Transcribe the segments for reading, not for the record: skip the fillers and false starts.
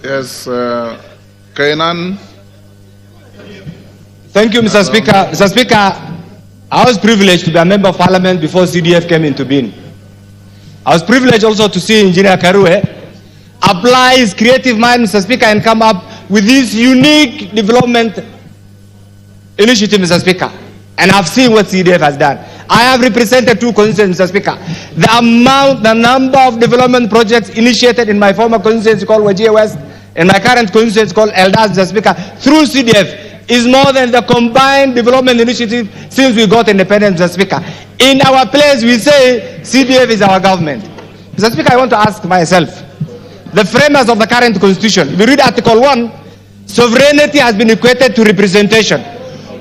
Yes, Kainan. Thank you, Mr. Speaker. Mr. Speaker, I was privileged to be a member of parliament before CDF came into being. I was privileged also to see Engineer Karue apply his creative mind, Mr. Speaker, and come up with this unique development initiative, Mr. Speaker. And I've seen what CDF has done. I have represented two constituencies, Mr. Speaker. The number of development projects initiated in my former constituency called Wajir West and my current constituency called Eldas, Mr. Speaker, through CDF is more than the combined development initiative since we got independence, Mr. Speaker. In our place, we say CDF is our government. Mr. Speaker, I want to ask myself, the framers of the current constitution, if you read Article 1, sovereignty has been equated to representation.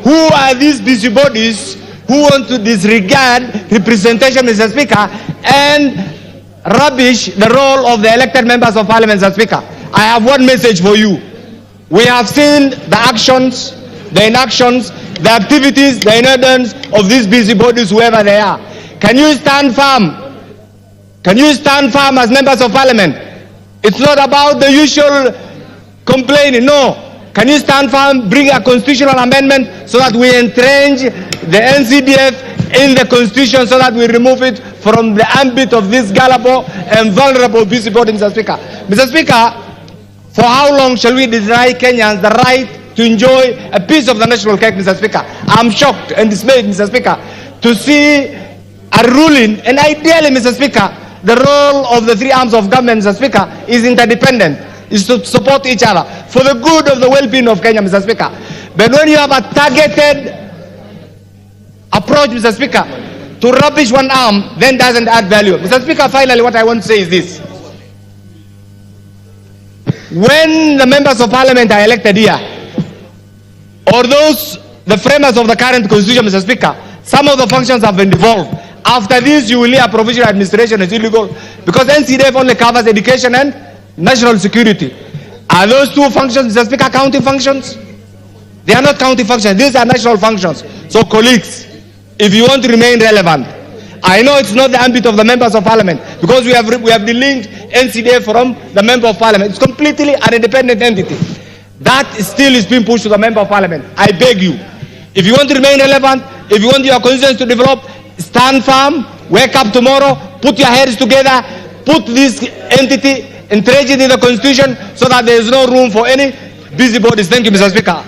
Who are these busybodies who want to disregard representation, Mr. Speaker, and rubbish the role of the elected members of parliament, Mr. Speaker? I have one message for you. We have seen the actions, the inactions, the activities, the inadvertence of these busybodies, whoever they are. Can you stand firm? Can you stand firm as members of parliament? It's not about the usual complaining, no. Can you stand firm, bring a constitutional amendment so that we entrench the NCDF in the constitution so that we remove it from the ambit of this gullible and vulnerable busybody, Mr. Speaker? Mr. Speaker, for how long shall we deny Kenyans the right to enjoy a piece of the national cake, Mr. Speaker? I'm shocked and dismayed, Mr. Speaker, to see a ruling, and ideally, Mr. Speaker, the role of the three arms of government, Mr. Speaker, is interdependent, is to support each other for the good of the well-being of Kenya, Mr. Speaker. But when you have a targeted approach, Mr. Speaker, to rubbish one arm, then doesn't add value. Mr. Speaker, finally, what I want to say is this. When the members of parliament are elected here, or the framers of the current constitution, Mr. Speaker, some of the functions have been devolved. After this, you will hear provisional administration is illegal because NCDF only covers education and national security. Are those two functions, Mr. Speaker, county functions? They are not county functions. These are national functions. So, colleagues, if you want to remain relevant, I know it's not the ambit of the members of parliament because we have delinked NCDF from the member of parliament. It's completely an independent entity. That still is being pushed to the member of parliament. I beg you, if you want to remain relevant, if you want your constituency to develop, stand firm, wake up tomorrow, put your heads together, put this entity, entrench it in the constitution so that there is no room for any busybodies. Thank you, Mr. Speaker.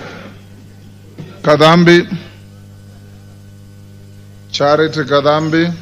Kadambi. Charity Kadambi.